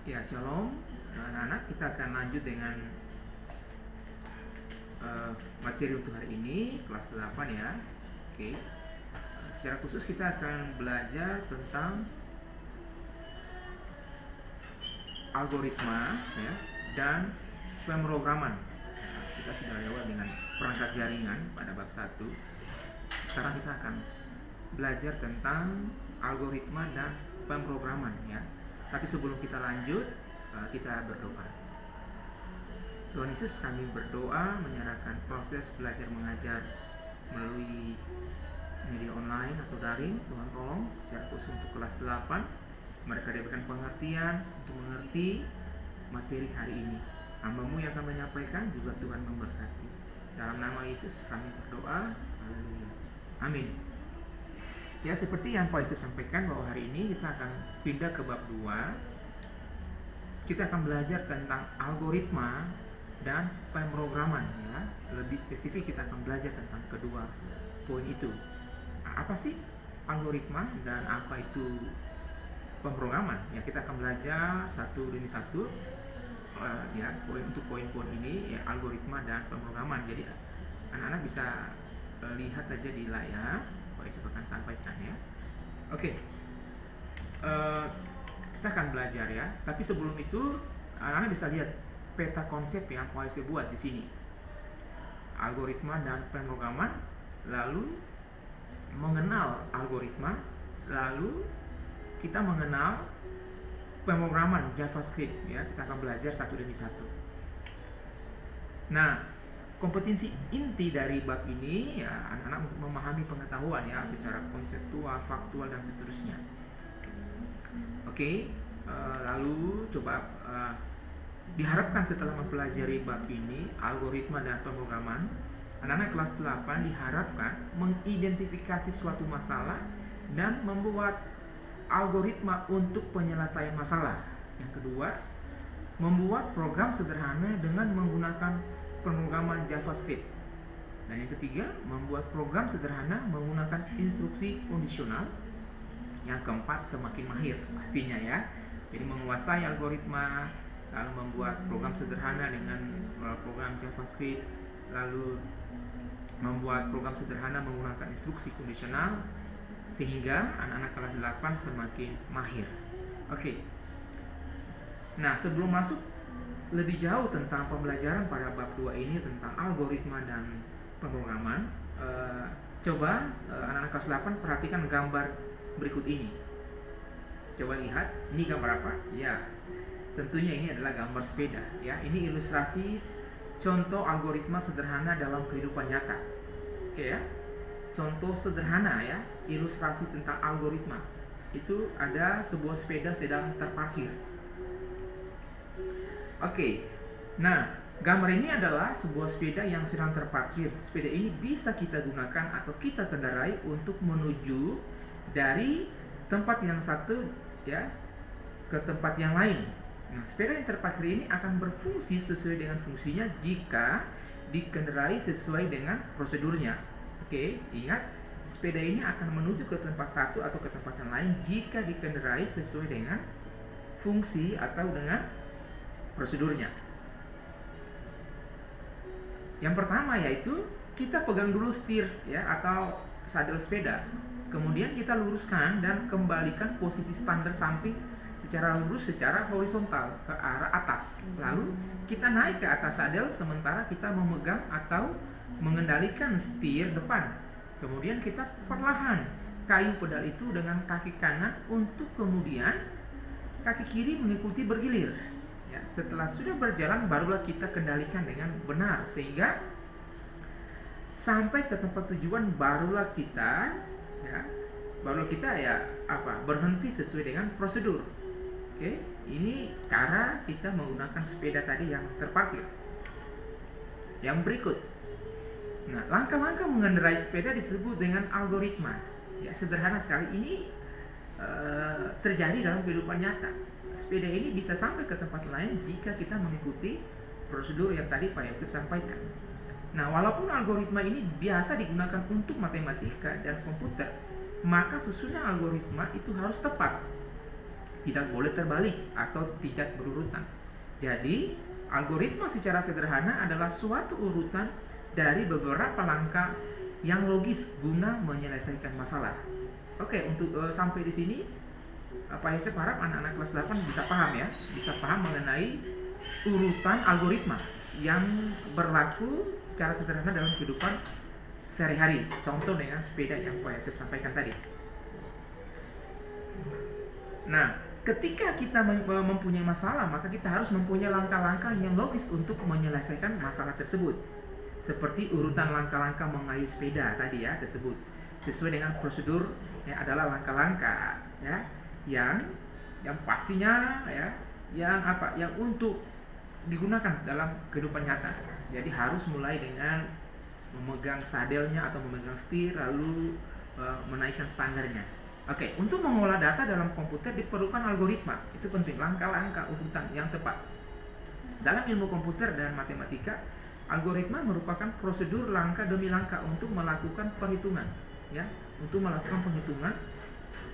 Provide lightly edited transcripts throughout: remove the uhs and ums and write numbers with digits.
Ya, shalom anak-anak, kita akan lanjut dengan materi untuk hari ini, kelas 8 ya. Oke. Secara khusus kita akan belajar tentang algoritma ya, dan pemrograman. Kita sudah lewat dengan perangkat jaringan pada bab 1. Sekarang kita akan belajar tentang algoritma dan pemrograman ya. Tapi sebelum kita lanjut, kita berdoa. Tuhan Yesus, kami berdoa menyerahkan proses belajar mengajar melalui media online atau daring. Tuhan tolong secara khusus untuk kelas 8 mereka diberikan pengertian untuk mengerti materi hari ini. Hamba-Mu yang akan menyampaikan juga Tuhan memberkati. Dalam nama Yesus kami berdoa. Haleluya. Amin. Ya, seperti yang Pak Yesus sampaikan bahwa hari ini kita akan pindah ke bab 2. Kita akan belajar tentang algoritma dan pemrograman ya. Lebih spesifik kita akan belajar tentang kedua poin itu. Apa sih algoritma dan apa itu pemrograman? Ya, kita akan belajar satu demi satu ya, untuk poin-poin ini ya, algoritma dan pemrograman. Jadi anak-anak bisa lihat aja di layar Pak Yesus akan sampaikan ya. Oke. Kita akan belajar ya. Tapi sebelum itu anak-anak bisa lihat peta konsep yang Pak Yesus buat di sini. Algoritma dan pemrograman, lalu mengenal algoritma, lalu kita mengenal pemrograman JavaScript ya. Kita akan belajar satu demi satu. Nah, kompetensi inti dari bab ini ya, anak-anak memahami pengetahuan ya secara konseptual, faktual dan seterusnya. Oke, lalu coba diharapkan setelah mempelajari bab ini, algoritma dan pemrograman, anak-anak kelas 8 diharapkan mengidentifikasi suatu masalah dan membuat algoritma untuk penyelesaian masalah. Yang kedua, membuat program sederhana dengan menggunakan pemrograman JavaScript. Dan yang ketiga, membuat program sederhana menggunakan instruksi kondisional. Yang keempat, semakin mahir pastinya ya. Jadi menguasai algoritma, lalu membuat program sederhana dengan program JavaScript, lalu membuat program sederhana menggunakan instruksi kondisional, sehingga anak-anak kelas 8 semakin mahir. Oke. Nah, sebelum masuk lebih jauh tentang pembelajaran pada bab 2 ini tentang algoritma dan pemrograman, coba anak-anak kelas 8 perhatikan gambar berikut ini. Coba lihat, ini gambar apa? Ya, tentunya ini adalah gambar sepeda ya. Ini ilustrasi contoh algoritma sederhana dalam kehidupan nyata. Oke ya. Contoh sederhana ya, ilustrasi tentang algoritma. Itu ada sebuah sepeda sedang terparkir. Oke. Nah, gambar ini adalah sebuah sepeda yang sedang terparkir. Sepeda ini bisa kita gunakan atau kita kendarai untuk menuju dari tempat yang satu ya ke tempat yang lain. Nah, sepeda yang terparkir ini akan berfungsi sesuai dengan fungsinya jika dikendarai sesuai dengan prosedurnya. Oke, ingat, sepeda ini akan menuju ke tempat satu atau ke tempat yang lain jika dikendarai sesuai dengan fungsi atau dengan prosedurnya. Yang pertama yaitu kita pegang dulu setir ya atau sadel sepeda. Kemudian kita luruskan dan kembalikan posisi standar samping secara lurus secara horizontal ke arah atas. Lalu kita naik ke atas sadel sementara kita memegang atau mengendalikan setir depan. Kemudian kita perlahan kayu pedal itu dengan kaki kanan untuk kemudian kaki kiri mengikuti bergilir. Ya, setelah sudah berjalan barulah kita kendalikan dengan benar sehingga sampai ke tempat tujuan barulah kita berhenti sesuai dengan prosedur. Oke, ini cara kita menggunakan sepeda tadi yang terparkir. Yang berikut. Nah, langkah-langkah mengendarai sepeda disebut dengan algoritma. Ya, sederhana sekali. Ini terjadi dalam kehidupan nyata. Sepeda ini bisa sampai ke tempat lain jika kita mengikuti prosedur yang tadi Pak Yosef sampaikan. Nah, walaupun algoritma ini biasa digunakan untuk matematika dan komputer, maka susunan algoritma itu harus tepat. tidak boleh terbalik atau tidak berurutan. Jadi, algoritma secara sederhana adalah suatu urutan dari beberapa langkah yang logis guna menyelesaikan masalah. Oke, untuk sampai di sini Pak Yosef harap anak-anak kelas 8 bisa paham ya, bisa paham mengenai urutan algoritma yang berlaku secara sederhana dalam kehidupan sehari-hari. Contoh dengan sepeda yang Pak Yosef sampaikan tadi. Nah, ketika kita mempunyai masalah, maka kita harus mempunyai langkah-langkah yang logis untuk menyelesaikan masalah tersebut. Seperti urutan langkah-langkah mengayuh sepeda tadi ya tersebut. Sesuai dengan prosedur ya, adalah langkah-langkah ya yang pastinya ya yang untuk digunakan dalam kehidupan nyata. Jadi harus mulai dengan memegang sadelnya atau memegang setir lalu menaikkan standarnya. Oke, untuk mengolah data dalam komputer diperlukan algoritma. Itu penting, langkah-langkah urutan yang tepat. Dalam ilmu komputer dan matematika, algoritma merupakan prosedur langkah demi langkah untuk melakukan perhitungan, ya, untuk melakukan penghitungan,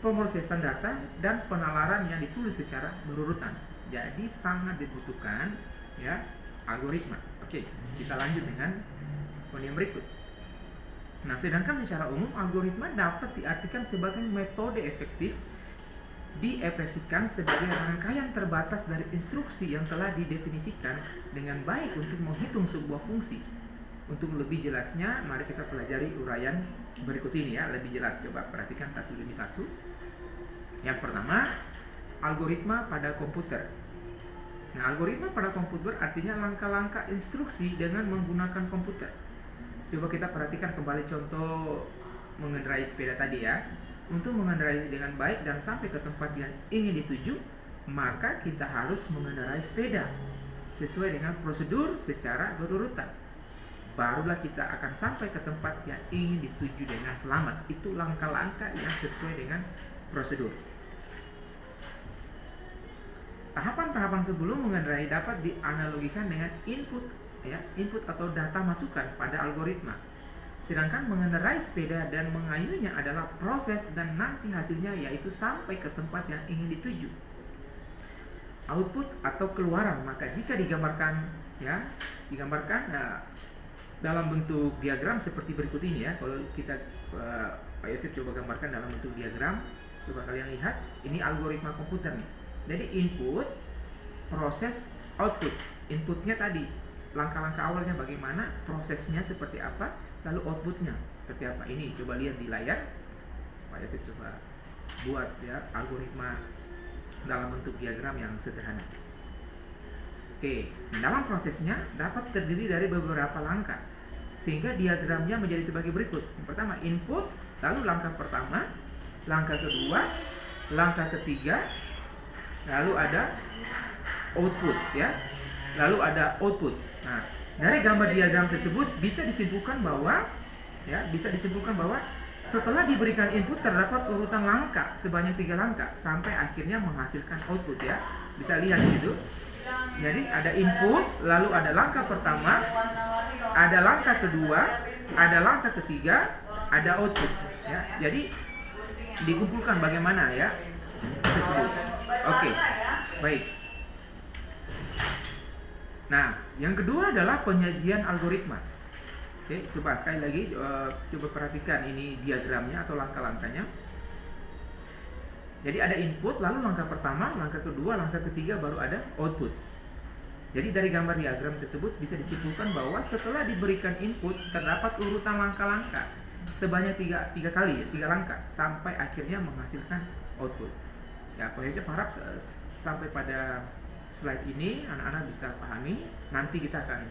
pemrosesan data dan penalaran yang ditulis secara berurutan. Jadi sangat dibutuhkan ya algoritma. Oke, kita lanjut dengan poin yang berikut. Nah, sedangkan secara umum algoritma dapat diartikan sebagai metode efektif diekspresikan sebagai rangkaian terbatas dari instruksi yang telah didefinisikan dengan baik untuk menghitung sebuah fungsi. Untuk lebih jelasnya, mari kita pelajari uraian berikut ini ya, lebih jelas. Coba perhatikan satu demi satu. Yang pertama, algoritma pada komputer. Nah, algoritma pada komputer artinya langkah-langkah instruksi dengan menggunakan komputer. Coba kita perhatikan kembali contoh mengendarai sepeda tadi ya. Untuk mengendarai dengan baik dan sampai ke tempat yang ingin dituju, maka kita harus mengendarai sepeda sesuai dengan prosedur secara berurutan. Barulah kita akan sampai ke tempat yang ingin dituju dengan selamat. Itu langkah-langkah yang sesuai dengan prosedur. Tahapan-tahapan sebelum mengendarai dapat dianalogikan dengan input ya, input atau data masukan pada algoritma. Sedangkan mengendarai sepeda dan mengayuhnya adalah proses dan nanti hasilnya yaitu sampai ke tempat yang ingin dituju. Output atau keluaran, maka jika digambarkan dalam bentuk diagram seperti berikut ini ya. Kalau kita Pak Yosef coba gambarkan dalam bentuk diagram, coba kalian lihat, ini algoritma komputer nih. Jadi input, proses, output. Inputnya tadi langkah-langkah awalnya bagaimana, prosesnya seperti apa, lalu outputnya seperti apa. Ini coba lihat di layar. Pak Yosef coba buat ya algoritma dalam bentuk diagram yang sederhana. Oke, dalam prosesnya dapat terdiri dari beberapa langkah sehingga diagramnya menjadi sebagai berikut. Yang pertama input, lalu langkah pertama, langkah kedua, langkah ketiga, lalu ada output ya. Lalu ada output. Nah, dari gambar diagram tersebut bisa disimpulkan bahwa setelah diberikan input terdapat urutan langkah sebanyak 3 langkah sampai akhirnya menghasilkan output ya. Bisa lihat di situ. Jadi ada input, lalu ada langkah pertama, ada langkah kedua, ada langkah ketiga, ada output ya. Jadi dikumpulkan bagaimana ya tersebut. Oke. Baik. Nah, yang kedua adalah penyajian algoritma. Oke, coba sekali lagi coba perhatikan ini diagramnya atau langkah-langkahnya. Jadi ada input, lalu langkah pertama, langkah kedua, langkah ketiga, baru ada output. Jadi dari gambar diagram tersebut bisa disimpulkan bahwa setelah diberikan input terdapat urutan langkah-langkah sebanyak 3 langkah sampai akhirnya menghasilkan output. Ya, saya harap sampai pada slide ini anak-anak bisa pahami. Nanti kita akan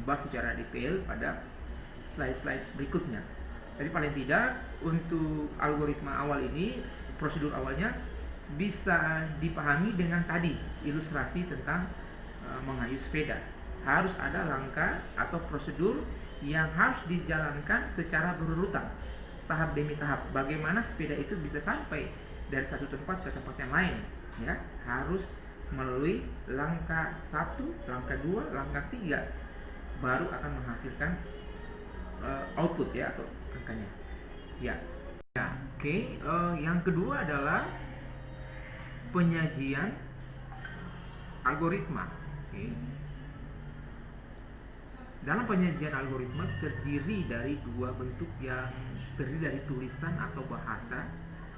bahas secara detail pada slide-slide berikutnya. Jadi paling tidak untuk algoritma awal ini, prosedur awalnya bisa dipahami dengan tadi ilustrasi tentang mengayuh sepeda. Harus ada langkah atau prosedur yang harus dijalankan secara berurutan, tahap demi tahap. Bagaimana sepeda itu bisa sampai dari satu tempat ke tempat yang lain ya, harus melalui langkah 1, langkah 2, langkah 3 baru akan menghasilkan output ya atau angkanya. Ya. Oke, yang kedua adalah penyajian algoritma. Oke. Dalam penyajian algoritma terdiri dari dua bentuk, yang terdiri dari tulisan atau bahasa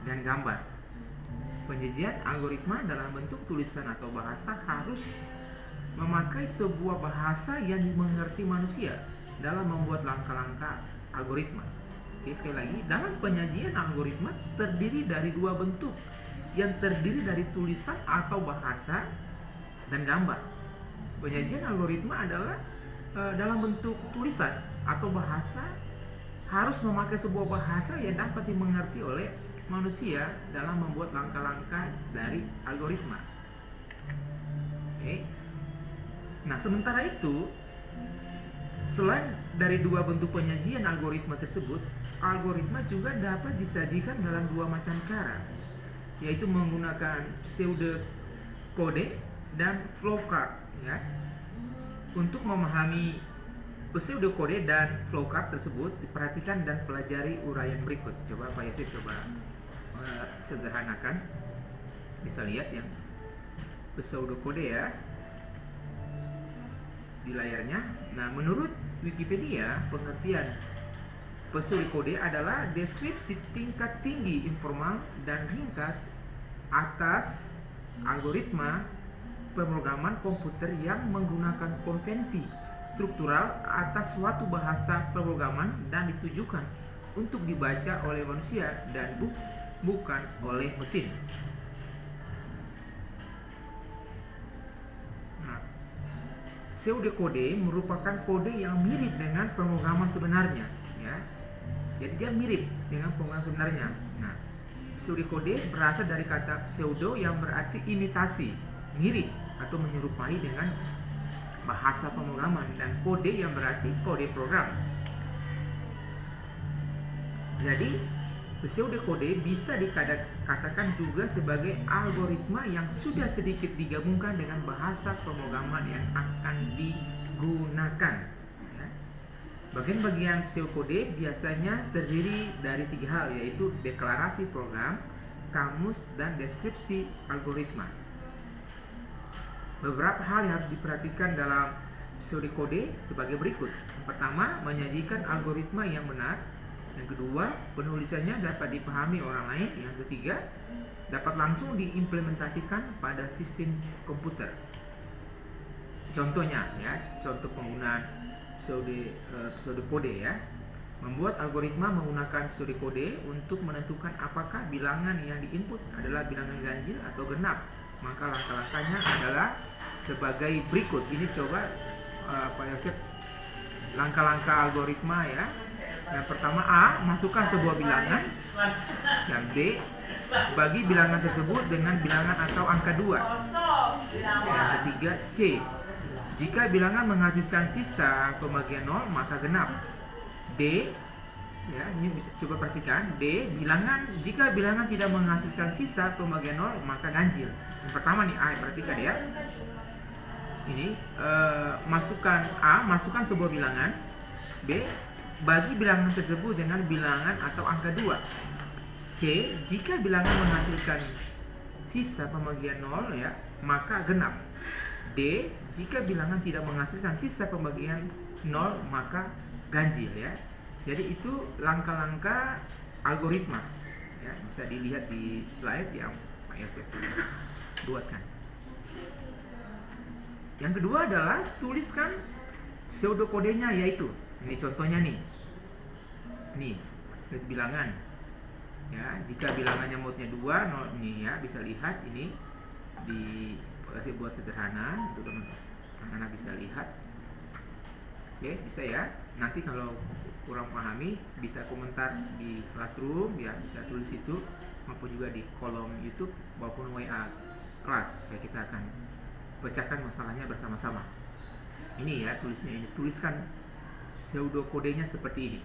dan gambar. Penyajian algoritma dalam bentuk tulisan atau bahasa harus memakai sebuah bahasa yang dimengerti manusia dalam membuat langkah-langkah algoritma. Oke, sekali lagi, dalam penyajian algoritma terdiri dari dua bentuk, yang terdiri dari tulisan atau bahasa dan gambar. Penyajian algoritma adalah dalam bentuk tulisan atau bahasa, harus memakai sebuah bahasa yang dapat dimengerti oleh manusia dalam membuat langkah-langkah dari algoritma. Oke. Nah, sementara itu, selain dari dua bentuk penyajian algoritma tersebut, algoritma juga dapat disajikan dalam dua macam cara, yaitu menggunakan pseudokode dan flowchart, ya. Untuk memahami pseudokode dan flowchart tersebut, diperhatikan dan pelajari uraian berikut. Coba Pak Yasir sederhanakan. Bisa lihat yang pseudokode ya di layarnya. Nah, menurut Wikipedia, pengertian pseudokode adalah deskripsi tingkat tinggi informal dan ringkas atas algoritma pemrograman komputer yang menggunakan konvensi struktural atas suatu bahasa pemrograman dan ditujukan untuk dibaca oleh manusia dan bukan oleh mesin. Nah, pseudokode merupakan kode yang mirip dengan pemrograman sebenarnya, ya. Jadi dia mirip dengan pemrograman sebenarnya. Nah, pseudokode berasal dari kata pseudo yang berarti imitasi, mirip atau menyerupai dengan bahasa pemrograman, dan kode yang berarti kode program. Jadi, pseudokode bisa dikatakan juga sebagai algoritma yang sudah sedikit digabungkan dengan bahasa pemrograman yang akan digunakan. Ya. Bagian-bagian pseudokode biasanya terdiri dari tiga hal, yaitu deklarasi program, kamus, dan deskripsi algoritma. Beberapa hal yang harus diperhatikan dalam pseudokode sebagai berikut. Yang pertama, menyajikan algoritma yang benar. Yang kedua, penulisannya dapat dipahami orang lain. Yang ketiga, dapat langsung diimplementasikan pada sistem komputer. Contohnya, ya, contoh penggunaan pseudokode, ya. Membuat algoritma menggunakan pseudokode untuk menentukan apakah bilangan yang diinput adalah bilangan ganjil atau genap. Maka langkah-langkahnya adalah sebagai berikut. Ini coba Pak Yosef, langkah-langkah algoritma, ya. Yang pertama, A, masukkan sebuah bilangan. Yang B, bagi bilangan tersebut dengan bilangan atau angka 2. Yang ketiga, C, jika bilangan menghasilkan sisa pembagian 0 maka genap. D, ya, ini bisa coba perhatikan. D, jika bilangan tidak menghasilkan sisa pembagian 0 maka ganjil. Yang pertama nih, A, perhatikan ya. Ini masukkan sebuah bilangan. B, bagi bilangan tersebut dengan bilangan atau angka 2. C, jika bilangan menghasilkan sisa pembagian 0, ya, maka genap. D, jika bilangan tidak menghasilkan sisa pembagian 0 maka ganjil, ya. Jadi itu langkah-langkah algoritma, ya, bisa dilihat di slide yang Pak Yosef buatkan. Yang kedua adalah tuliskan pseudokodenya, yaitu ini contohnya nih. Nih, bilangan. Ya, jika bilangannya modnya 2, 0 ini, ya, bisa lihat ini saya buat sederhana untuk teman-teman bisa lihat. Oke, bisa ya. Nanti kalau kurang pahami bisa komentar di Classroom, ya, bisa tulis itu, maupun juga di kolom YouTube maupun WA kelas, supaya kita akan pecahkan masalahnya bersama-sama. Ini ya tulisnya, ini tuliskan pseudokodenya seperti ini.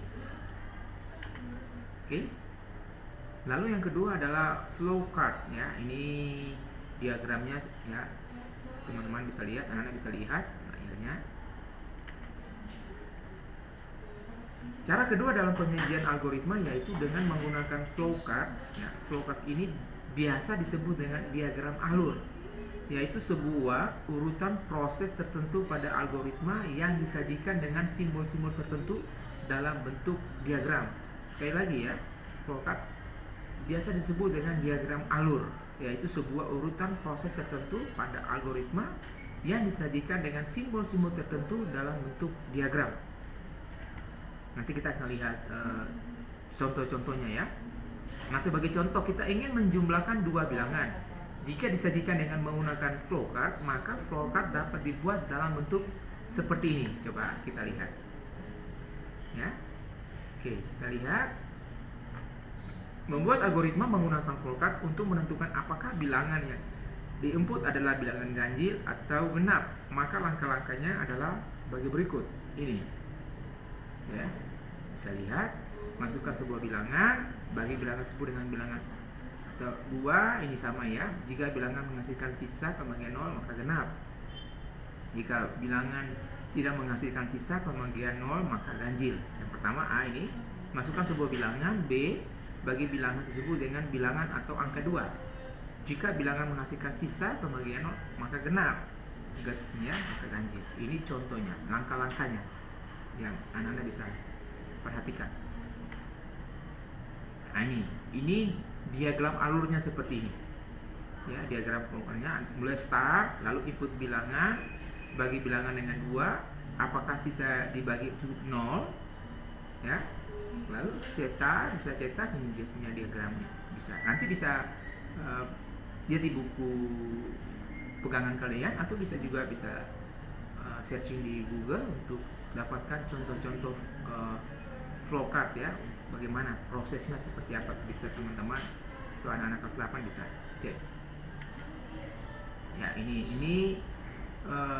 Oke. Lalu yang kedua adalah flowchart, ya. Ini diagramnya, ya. Teman-teman bisa lihat, anak-anak bisa lihat akhirnya. Cara kedua dalam penyajian algoritma yaitu dengan menggunakan flowchart. Ya, flowchart ini biasa disebut dengan diagram alur, yaitu sebuah urutan proses tertentu pada algoritma yang disajikan dengan simbol-simbol tertentu dalam bentuk diagram. Sekali lagi ya, flowchart biasa disebut dengan diagram alur, yaitu sebuah urutan proses tertentu pada algoritma yang disajikan dengan simbol-simbol tertentu dalam bentuk diagram. Nanti kita akan lihat contoh-contohnya ya. Nah, sebagai contoh, kita ingin menjumlahkan dua bilangan. Jika disajikan dengan menggunakan flowchart, maka flowchart dapat dibuat dalam bentuk seperti ini. Coba kita lihat ya. Oke, kita lihat. Membuat algoritma menggunakan flowchart untuk menentukan apakah bilangan yang di-input adalah bilangan ganjil atau genap. Maka langkah-langkahnya adalah sebagai berikut. Ini ya, bisa lihat. Masukkan sebuah bilangan, bagi bilangan tersebut dengan bilangan atau 2, ini sama ya. Jika bilangan menghasilkan sisa pembagian 0, maka genap. Jika bilangan tidak menghasilkan sisa pembagian 0, maka ganjil. Yang pertama A ini, masukkan sebuah bilangan. B, bagi bilangan tersebut dengan bilangan atau angka 2. Jika bilangan menghasilkan sisa pembagian 0, maka genap. Ya, maka ganjil. Ini contohnya, langkah-langkahnya yang anak-anak bisa perhatikan. Nah, ini diagram alurnya seperti ini. Ya, diagram flowchartnya mulai start, lalu input bilangan, bagi bilangan dengan 2, apakah sisa dibagi 0, ya. Lalu cetak, bisa cetak, ini dia punya diagramnya. Bisa. Nanti bisa dia di buku pegangan kalian, atau bisa searching di Google untuk dapatkan contoh-contoh flowchart ya, bagaimana prosesnya seperti apa. Bisa teman-teman atau anak-anak kelas 8 bisa cek. Ya, ini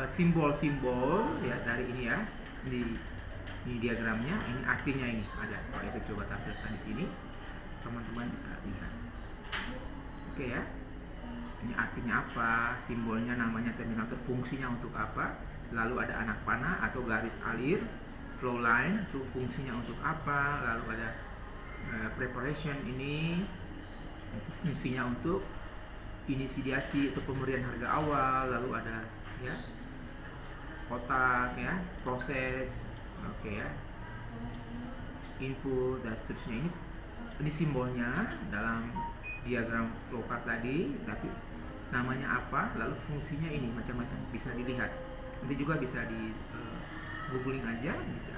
simbol-simbol ya dari ini ya. Ini diagramnya, ini artinya ini ada. Kalau saya coba tampilkan di sini, teman-teman bisa lihat. Oke ya. Ini artinya apa? Simbolnya namanya terminator, fungsinya untuk apa? Lalu ada anak panah atau garis alir, flow line itu fungsinya untuk apa? Lalu ada preparation, ini itu fungsinya untuk inisiasi atau pemberian harga awal. Lalu ada ya kotak ya, proses. Oke ya, input dan seterusnya. Ini simbolnya dalam diagram flowchart tadi, tapi namanya apa, lalu fungsinya ini macam-macam, bisa dilihat. Nanti juga bisa di googling aja, bisa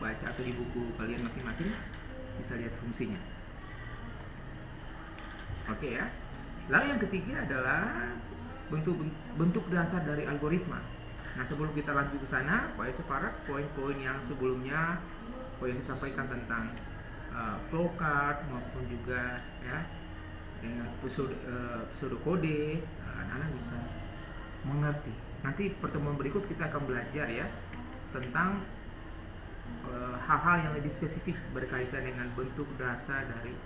baca atau di buku kalian masing-masing bisa lihat fungsinya. Oke ya. Lalu yang ketiga adalah bentuk dasar dari algoritma. Nah, sebelum kita lanjut ke sana, Pak Yosef harap poin-poin yang sebelumnya Pak Yosef sampaikan tentang flowchart maupun juga ya dengan pseudokode, anak-anak bisa mengerti. Nanti pertemuan berikut kita akan belajar ya tentang hal-hal yang lebih spesifik berkaitan dengan bentuk dasar dari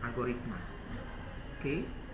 algoritma. Oke.